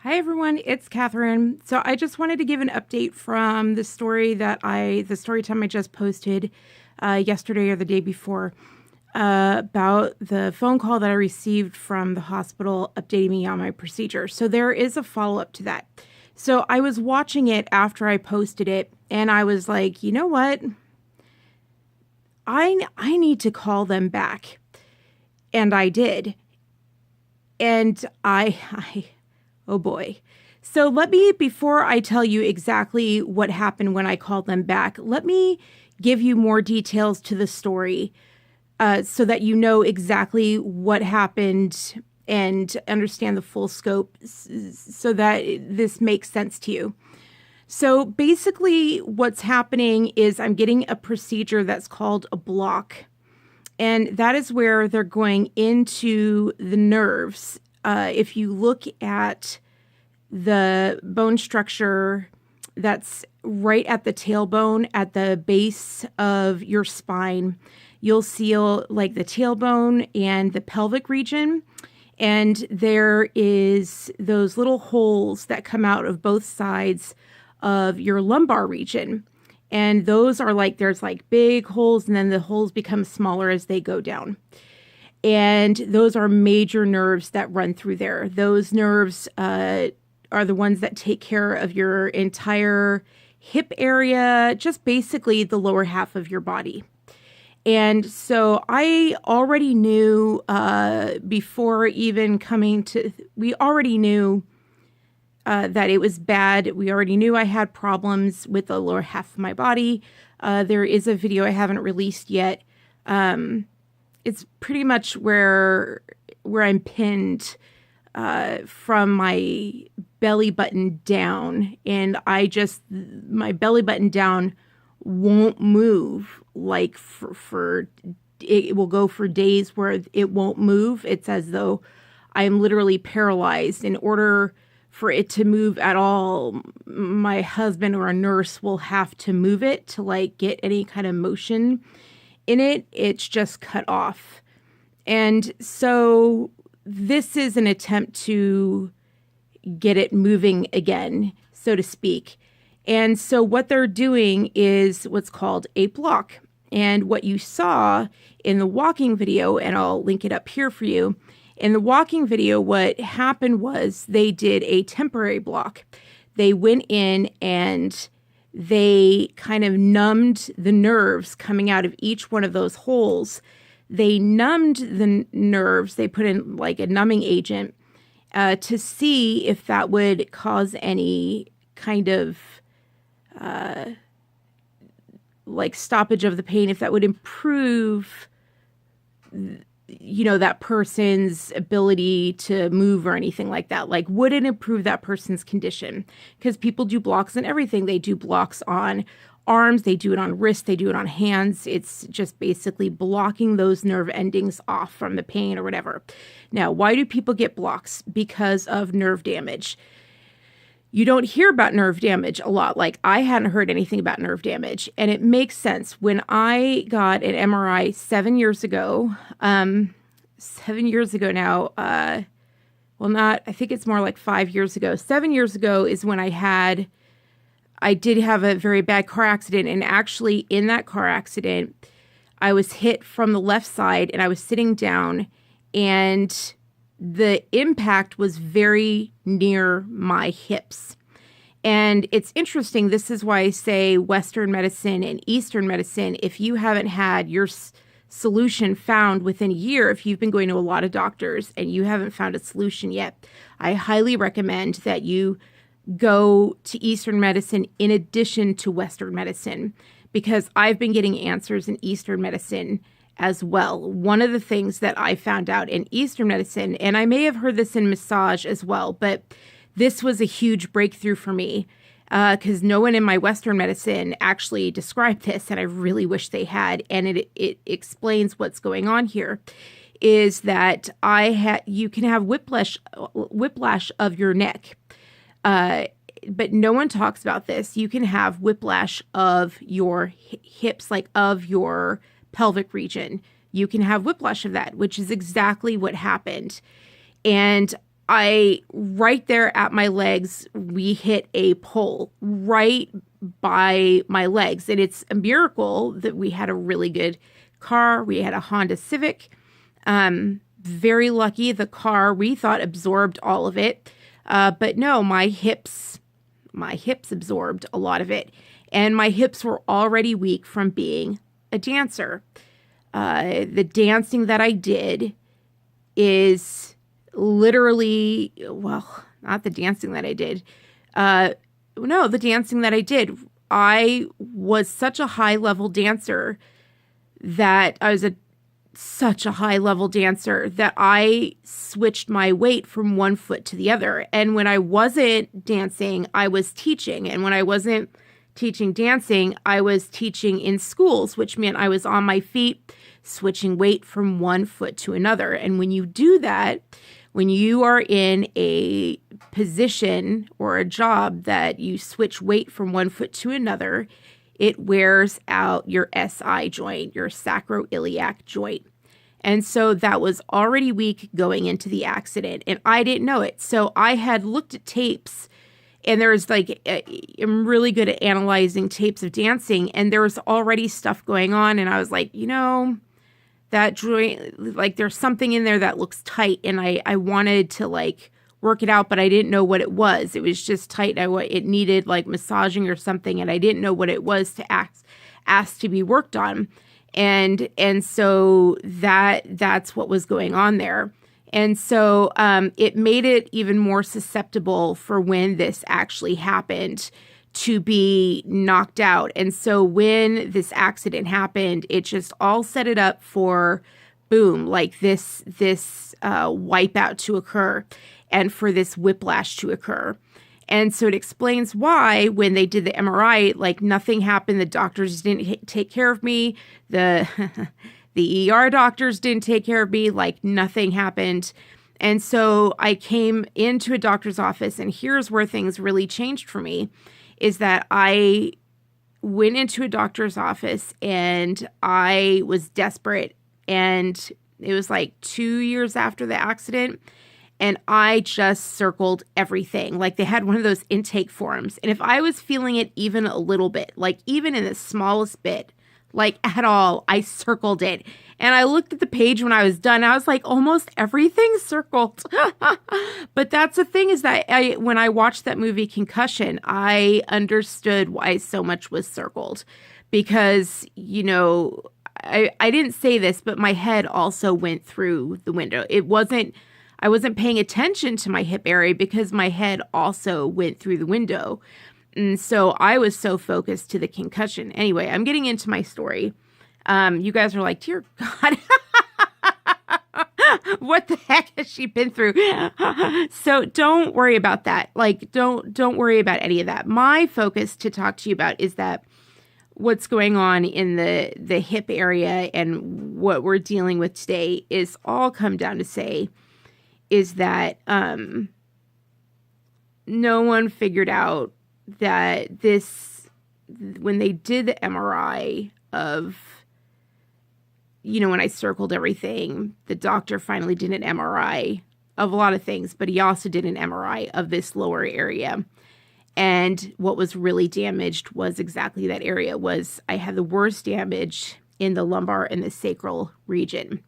Hi everyone, it's Katherine. So I just wanted to give an update from the story the story time I just posted yesterday or the day before about the phone call that I received from the hospital updating me on my procedure. So there is a follow-up to that. So I was watching it after I posted it and I was like, you know what? I need to call them back. And I did. And oh boy. So before I tell you exactly what happened when I called them back, let me give you more details to the story so that you know exactly what happened and understand the full scope so that this makes sense to you. So basically what's happening is I'm getting a procedure that's called a block. And that is where they're going into the nerves. If you look at the bone structure that's right at the tailbone, at the base of your spine, you'll see like the tailbone and the pelvic region. And there is those little holes that come out of both sides of your lumbar region. And those are like, there's like big holes, and then the holes become smaller as they go down. And those are major nerves that run through there. Those nerves are the ones that take care of your entire hip area, just basically the lower half of your body. And so I already knew before even coming to, we already knew that it was bad. We already knew I had problems with the lower half of my body. There is a video I haven't released yet. It's pretty much where I'm pinned from my belly button down, and my belly button down won't move. Like it will go for days where it won't move. It's as though I'm literally paralyzed. In order for it to move at all, my husband or a nurse will have to move it to like get any kind of motion in it. It's just cut off. And so this is an attempt to get it moving again, so to speak. And so what they're doing is what's called a block. And what you saw in the walking video, and I'll link it up here for you, in the walking video, what happened was they did a temporary block. They went in and they kind of numbed the nerves coming out of each one of those holes. They numbed the nerves. They put in like a numbing agent to see if that would cause any kind of like stoppage of the pain, if that would improve, that person's ability to move or anything like that. Like, would it improve that person's condition? Because people do blocks on everything. They do blocks on arms, they do it on wrists, they do it on hands. It's just basically blocking those nerve endings off from the pain or whatever. Now, why do people get blocks? Because of nerve damage. You don't hear about nerve damage a lot. Like, I hadn't heard anything about nerve damage. And it makes sense. When I got an MRI 7 years ago, 7 years ago now, I think it's more like 5 years ago. 7 years ago is when I did have a very bad car accident. And actually in that car accident, I was hit from the left side and I was sitting down, and the impact was very near my hips. And it's interesting. This is why I say Western medicine and Eastern medicine, if you haven't had your solution found within a year, if you've been going to a lot of doctors and you haven't found a solution yet, I highly recommend that you go to Eastern medicine in addition to Western medicine, because I've been getting answers in Eastern medicine as well. One of the things that I found out in Eastern medicine, and I may have heard this in massage as well, but this was a huge breakthrough for me because no one in my Western medicine actually described this, and I really wish they had. And it explains what's going on here, is that you can have whiplash of your neck. But no one talks about this. You can have whiplash of your hips, like of your pelvic region. You can have whiplash of that, which is exactly what happened. And right there at my legs, we hit a pole right by my legs. And it's a miracle that we had a really good car. We had a Honda Civic. Very lucky. The car, we thought, absorbed all of it. But no, my hips absorbed a lot of it. And my hips were already weak from being a dancer. The dancing that I did is literally, well, not the dancing that I did. No, the dancing that I did. I was such a high-level dancer that such a high-level dancer that I switched my weight from one foot to the other. And when I wasn't dancing, I was teaching. And when I wasn't teaching dancing, I was teaching in schools, which meant I was on my feet, switching weight from one foot to another. And when you do that, when you are in a position or a job that you switch weight from one foot to another, it wears out your SI joint, your sacroiliac joint. And so that was already weak going into the accident, and I didn't know it. So I had looked at tapes, and there's like, I'm really good at analyzing tapes of dancing, and there was already stuff going on, and I was like, that joint, like there's something in there that looks tight, and I wanted to like work it out, but I didn't know what it was. It was just tight. It needed like massaging or something, and I didn't know what it was to ask to be worked on. And so that's what was going on there. And so it made it even more susceptible for when this actually happened to be knocked out. And so when this accident happened, it just all set it up for boom, like this wipeout to occur and for this whiplash to occur. And so it explains why when they did the MRI, like nothing happened. The doctors didn't take care of me. The ER doctors didn't take care of me. Like nothing happened. And so I came into a doctor's office, and here's where things really changed for me, is that I went into a doctor's office and I was desperate. And it was like 2 years after the accident. And I just circled everything. Like they had one of those intake forms. And if I was feeling it even a little bit, like even in the smallest bit, like at all, I circled it. And I looked at the page when I was done. I was like, almost everything circled. But that's the thing, is that when I watched that movie Concussion, I understood why so much was circled. Because, I didn't say this, but my head also went through the window. I wasn't paying attention to my hip area because my head also went through the window. And so I was so focused to the concussion. Anyway, I'm getting into my story. You guys are like, dear God, what the heck has she been through? So don't worry about that. Like, don't worry about any of that. My focus to talk to you about is that what's going on in the hip area and what we're dealing with today is all come down to say is that no one figured out that when they did the MRI of, when I circled everything, the doctor finally did an MRI of a lot of things, but he also did an MRI of this lower area. And what was really damaged was exactly that area. I had the worst damage in the lumbar and the sacral region.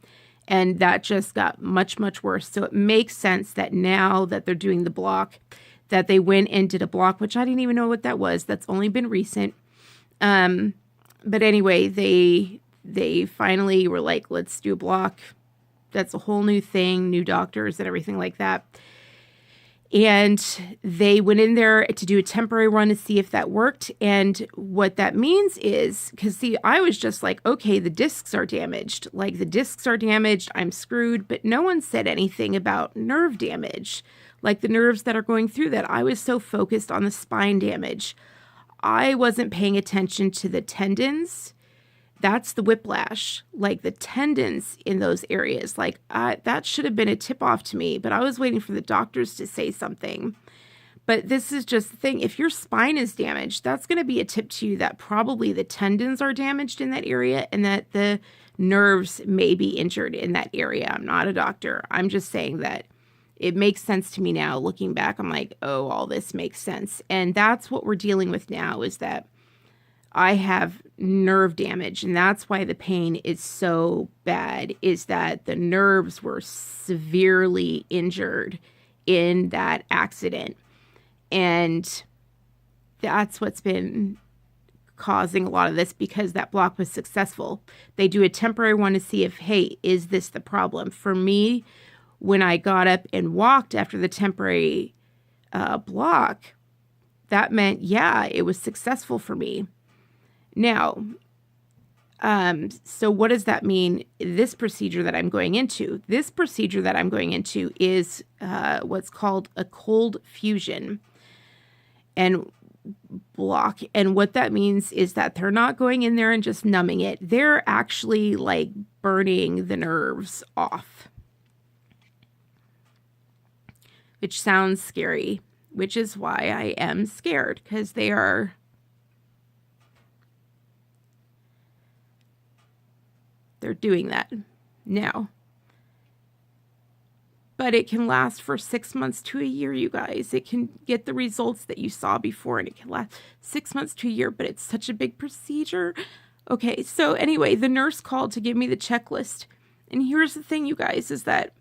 And that just got much, much worse. So it makes sense that now that they're doing the block, that they went and did a block, which I didn't even know what that was. That's only been recent. But anyway, they finally were like, let's do a block. That's a whole new thing, new doctors and everything like that. And they went in there to do a temporary run to see if that worked. And what that means is, because see, I was just like, okay, the discs are damaged. Like the discs are damaged, I'm screwed. But no one said anything about nerve damage, like the nerves that are going through that. I was so focused on the spine damage. I wasn't paying attention to the tendons. That's the whiplash, like the tendons in those areas. Like that should have been a tip off to me, but I was waiting for the doctors to say something. But this is just the thing. If your spine is damaged, that's going to be a tip to you that probably the tendons are damaged in that area and that the nerves may be injured in that area. I'm not a doctor. I'm just saying that it makes sense to me now. Looking back, I'm like, oh, all this makes sense. And that's what we're dealing with now, is that I have nerve damage, and that's why the pain is so bad, is that the nerves were severely injured in that accident. And that's what's been causing a lot of this, because that block was successful. They do a temporary one to see if, hey, is this the problem? For me, when I got up and walked after the temporary block, that meant, yeah, it was successful for me. Now, so what does that mean? This procedure that I'm going into is what's called a cold fusion and block. And what that means is that they're not going in there and just numbing it. They're actually like burning the nerves off, which sounds scary, which is why I am scared, because they're doing that now. But it can last for 6 months to a year, you guys. It can get the results that you saw before, and it can last 6 months to a year, but it's such a big procedure. Okay, so anyway, the nurse called to give me the checklist. And here's the thing, you guys, is that,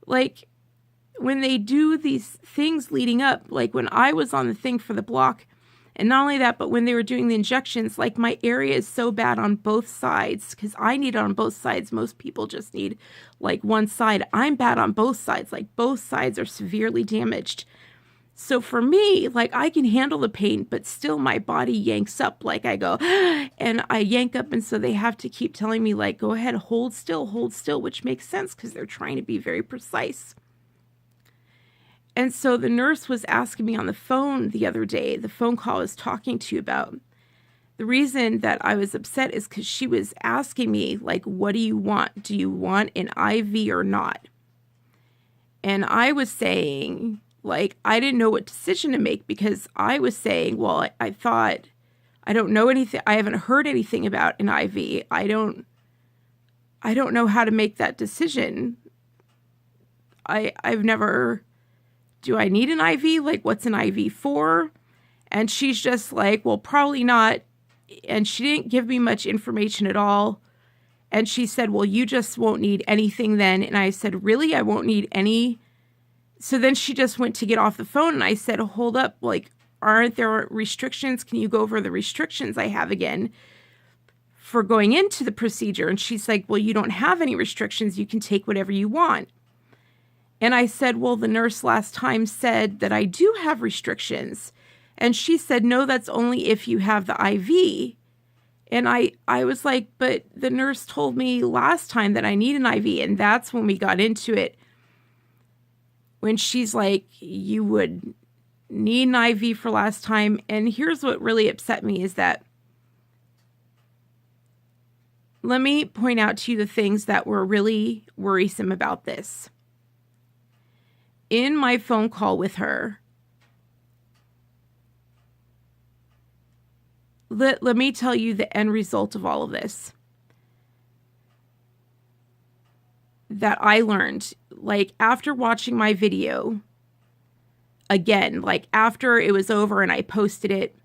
like, when they do these things leading up, like when I was on the thing for the block, and not only that, but when they were doing the injections, like my area is so bad on both sides, because I need it on both sides. Most people just need like one side. I'm bad on both sides. Like both sides are severely damaged. So for me, like I can handle the pain, but still my body yanks up. Like I go, and I yank up. And so they have to keep telling me like, go ahead, hold still, which makes sense because they're trying to be very precise. And so the nurse was asking me on the phone the other day, the phone call I was talking to you about. The reason that I was upset is because she was asking me, like, what do you want? Do you want an IV or not? And I was saying, like, I didn't know what decision to make, because I was saying, well, I thought, I don't know anything. I haven't heard anything about an IV. I don't know how to make that decision. I've never... Do I need an IV? Like, what's an IV for? And she's just like, well, probably not. And she didn't give me much information at all. And she said, well, you just won't need anything then. And I said, really? I won't need any? So then she just went to get off the phone. And I said, hold up. Like, aren't there restrictions? Can you go over the restrictions I have again for going into the procedure? And she's like, well, you don't have any restrictions. You can take whatever you want. And I said, well, the nurse last time said that I do have restrictions. And she said, no, that's only if you have the IV. And I was like, but the nurse told me last time that I need an IV. And that's when we got into it. When she's like, you would need an IV for last time. And here's what really upset me is that, let me point out to you the things that were really worrisome about this. In my phone call with her, let me tell you the end result of all of this. That I learned, like after watching my video, again, like after it was over and I posted it,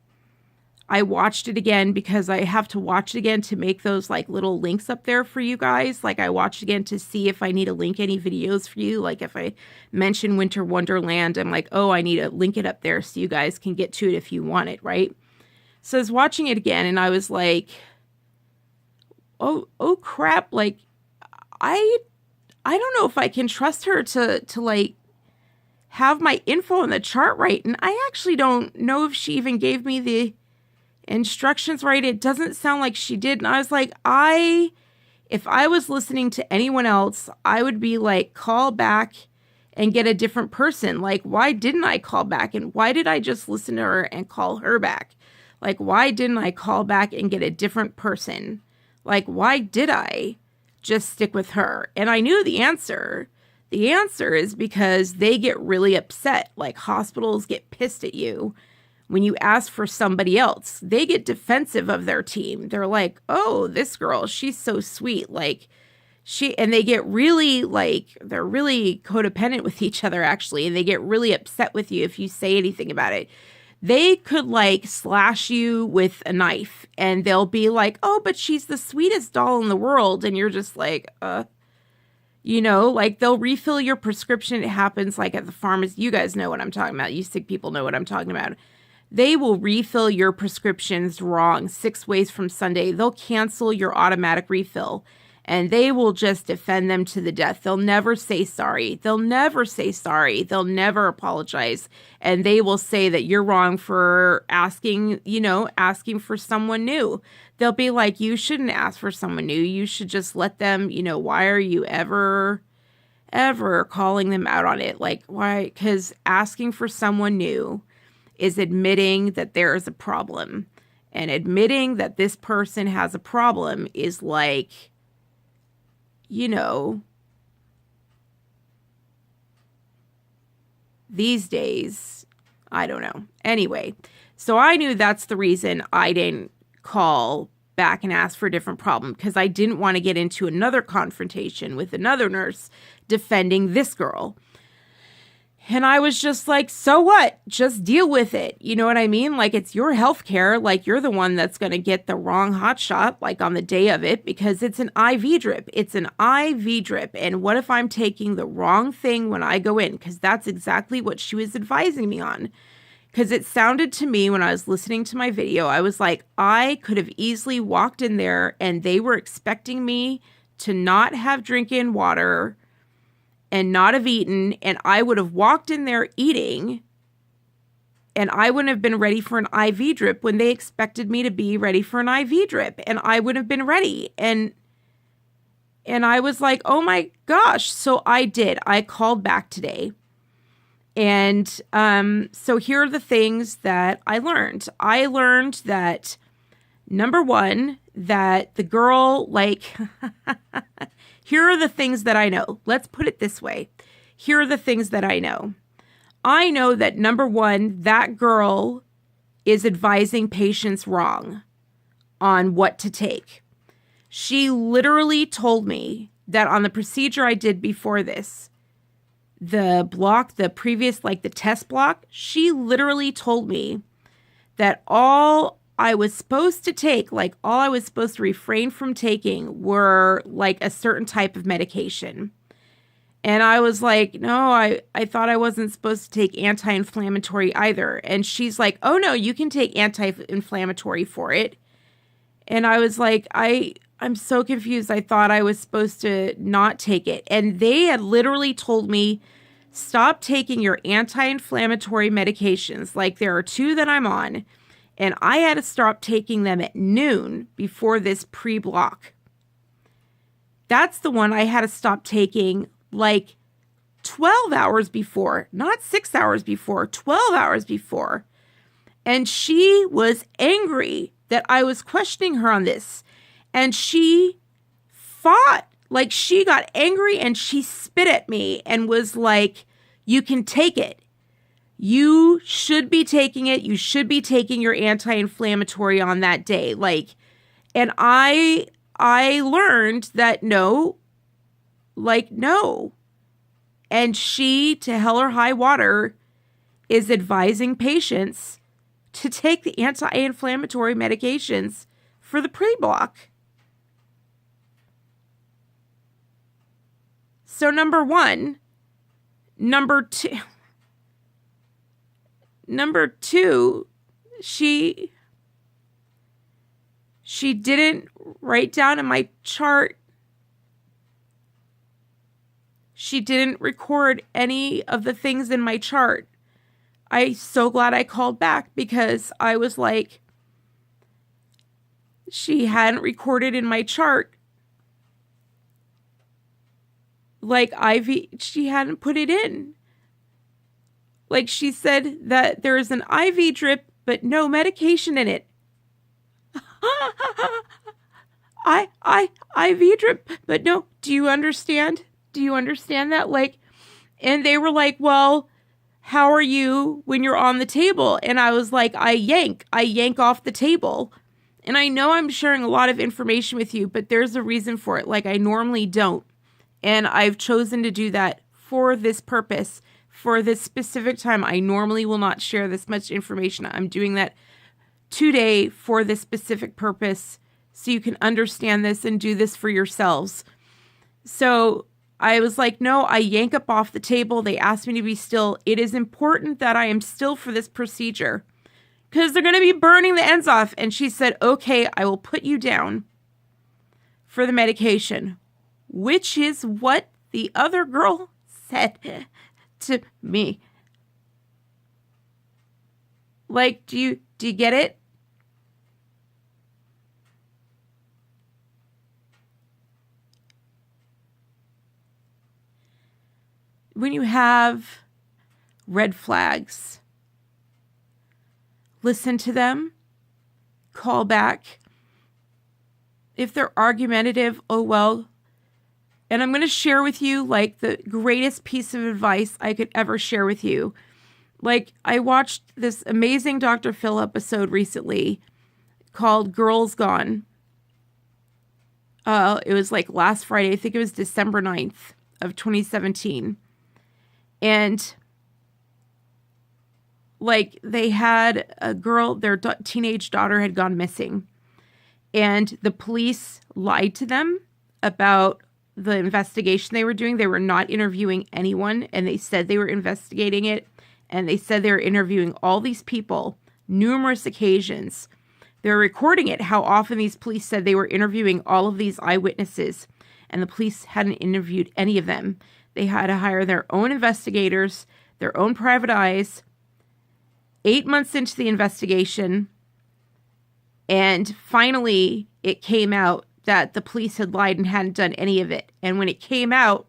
I watched it again because I have to watch it again to make those like little links up there for you guys. Like I watched again to see if I need to link any videos for you. Like if I mention Winter Wonderland, I'm like, oh, I need to link it up there so you guys can get to it if you want it, right? So I was watching it again and I was like, oh crap. Like I don't know if I can trust her to like have my info in the chart right. And I actually don't know if she even gave me the instructions right. It doesn't sound like she did. And I was like, if I was listening to anyone else, I would be like, call back and get a different person. Like, why didn't I call back? And why did I just listen to her and call her back? Like, why didn't I call back and get a different person? Like, why did I just stick with her? And I knew the answer. The answer is because they get really upset. Like hospitals get pissed at you when you ask for somebody else. They get defensive of their team. They're like, oh, this girl, she's so sweet. Like, And they get really like, they're really codependent with each other actually. And they get really upset with you if you say anything about it. They could like slash you with a knife and they'll be like, oh, but she's the sweetest doll in the world. And you're just like, you know, like they'll refill your prescription. It happens like at the pharmacy. You guys know what I'm talking about. You sick people know what I'm talking about. They will refill your prescriptions wrong 6 ways from Sunday. They'll cancel your automatic refill. And they will just defend them to the death. They'll never say sorry. They'll never say sorry. They'll never apologize. And they will say that you're wrong for asking, you know, asking for someone new. They'll be like, you shouldn't ask for someone new. You should just let them, you know, why are you ever calling them out on it? Like, why? Because asking for someone new is admitting that there is a problem. And admitting that this person has a problem is like, you know, these days, I don't know. Anyway, so I knew that's the reason I didn't call back and ask for a different problem, because I didn't want to get into another confrontation with another nurse defending this girl. And I was just like, so what? Just deal with it. You know what I mean? Like, it's your healthcare. Like, you're the one that's going to get the wrong hot shot, like on the day of it, because it's an IV drip. It's an IV drip. And what if I'm taking the wrong thing when I go in? Because that's exactly what she was advising me on. Because it sounded to me when I was listening to my video, I was like, I could have easily walked in there and they were expecting me to not have drinking water and not have eaten, and I would have walked in there eating, and I wouldn't have been ready for an IV drip when they expected me to be ready for an IV drip, and I would have been ready. And I was like, oh my gosh. So I did. I called back today. And so here are the things that I learned. I learned that, number one, that the girl, like... Here are the things that I know. Let's put it this way. Here are the things that I know. I know that, number one, that girl is advising patients wrong on what to take. She literally told me that on the procedure I did before this, the previous, like the test block, she literally told me that all I was supposed to take, like all I was supposed to refrain from taking were like a certain type of medication. And I was like, no, I thought I wasn't supposed to take anti-inflammatory either. And she's like, oh no, you can take anti-inflammatory for it. And I was like, I'm so confused. I thought I was supposed to not take it. And they had literally told me, stop taking your anti-inflammatory medications. Like there are 2 that I'm on. And I had to stop taking them at noon before this pre-block. That's the one I had to stop taking like 12 hours before, not 6 hours before, 12 hours before. And she was angry that I was questioning her on this. And she fought, like she got angry and she spit at me and was like, you can take it. You should be taking it. You should be taking your anti-inflammatory on that day. Like, and I learned that no. And she, to hell or high water, is advising patients to take the anti-inflammatory medications for the pre-block. So number one. Number two, she didn't write down in my chart. She didn't record any of the things in my chart. I'm so glad I called back because I was like, she hadn't recorded in my chart. Like she hadn't put it in. Like she said that there is an IV drip, but no medication in it. IV drip, but no. Do you understand? Do you understand that? Like, and they were like, well, how are you when you're on the table? And I was like, I yank off the table. And I know I'm sharing a lot of information with you, but there's a reason for it. Like, I normally don't. And I've chosen to do that for this purpose. For this specific time, I normally will not share this much information. I'm doing that today for this specific purpose so you can understand this and do this for yourselves. So I was like, no, I yank up off the table. They asked me to be still. It is important that I am still for this procedure because they're going to be burning the ends off. And she said, okay, I will put you down for the medication, which is what the other girl said to me. Like, do you get it? When you have red flags, listen to them, call back. If they're argumentative, oh well. And I'm going to share with you like the greatest piece of advice I could ever share with you. Like, I watched this amazing Dr. Phil episode recently called Girls Gone. It was like last Friday. I think it was December 9th of 2017. And like, they had a girl, their teenage daughter had gone missing. And the police lied to them about the investigation they were doing. They were not interviewing anyone, and they said they were investigating it. And they said they were interviewing all these people, numerous occasions. They were recording it, how often these police said they were interviewing all of these eyewitnesses. And the police hadn't interviewed any of them. They had to hire their own investigators, their own private eyes. 8 months into the investigation, and finally it came out that the police had lied and hadn't done any of it. And when it came out,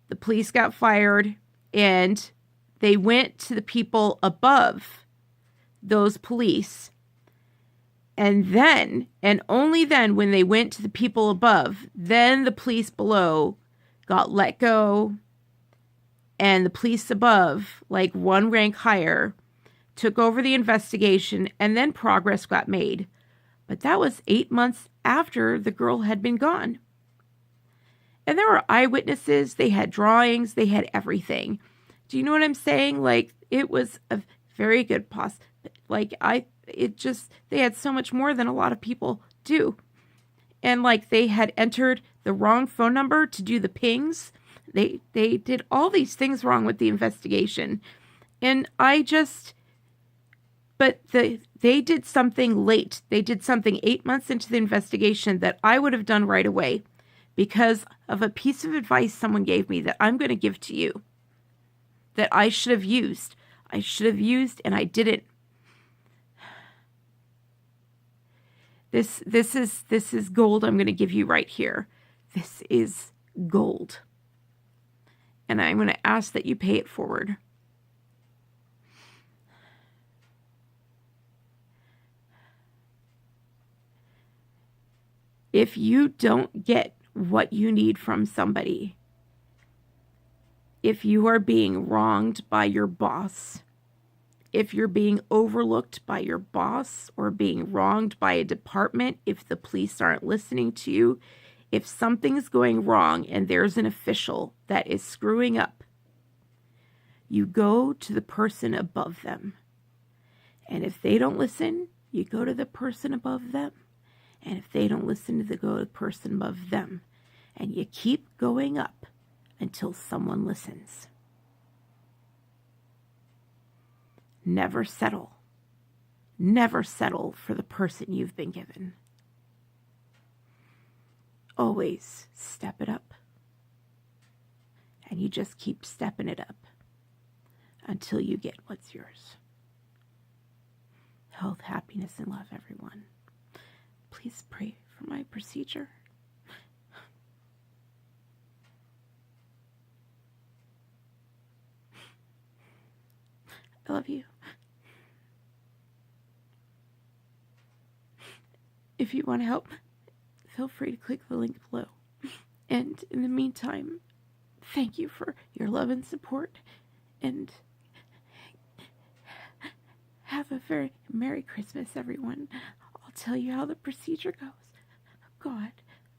the police got fired, and they went to the people above those police. And then, and only then, when they went to the people above, then the police below got let go, and the police above, like one rank higher, took over the investigation, and then progress got made. But that was 8 months after the girl had been gone. And there were eyewitnesses, they had drawings, they had everything. Do you know what I'm saying? Like, it was a very good they had so much more than a lot of people do. And like, they had entered the wrong phone number to do the pings. They did all these things wrong with the investigation. And they did something late. They did something 8 months into the investigation that I would have done right away because of a piece of advice someone gave me that I'm going to give to you that I should have used. And I didn't. This is gold I'm going to give you right here. This is gold. And I'm going to ask that you pay it forward. If you don't get what you need from somebody, if you are being wronged by your boss, if you're being overlooked by your boss or being wronged by a department, if the police aren't listening to you, if something's going wrong and there's an official that is screwing up, you go to the person above them. And if they don't listen, you go to the person above them. And if they don't listen, go to the person above them. And you keep going up until someone listens. Never settle. Never settle for the person you've been given. Always step it up. And you just keep stepping it up until you get what's yours. Health, happiness, and love, everyone. Please pray for my procedure. I love you. If you want to help, feel free to click the link below. And in the meantime, thank you for your love and support. And have a very Merry Christmas, everyone. I'll tell you how the procedure goes. God,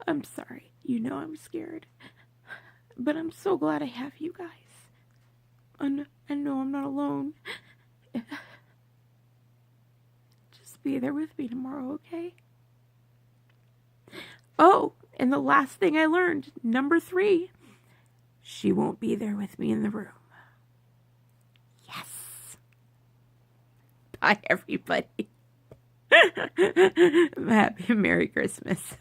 I'm sorry. You know I'm scared. But I'm so glad I have you guys. I know I'm not alone. Just be there with me tomorrow, okay? Oh, and the last thing I learned, number 3, she won't be there with me in the room. Yes. Bye, everybody. Happy Merry Christmas.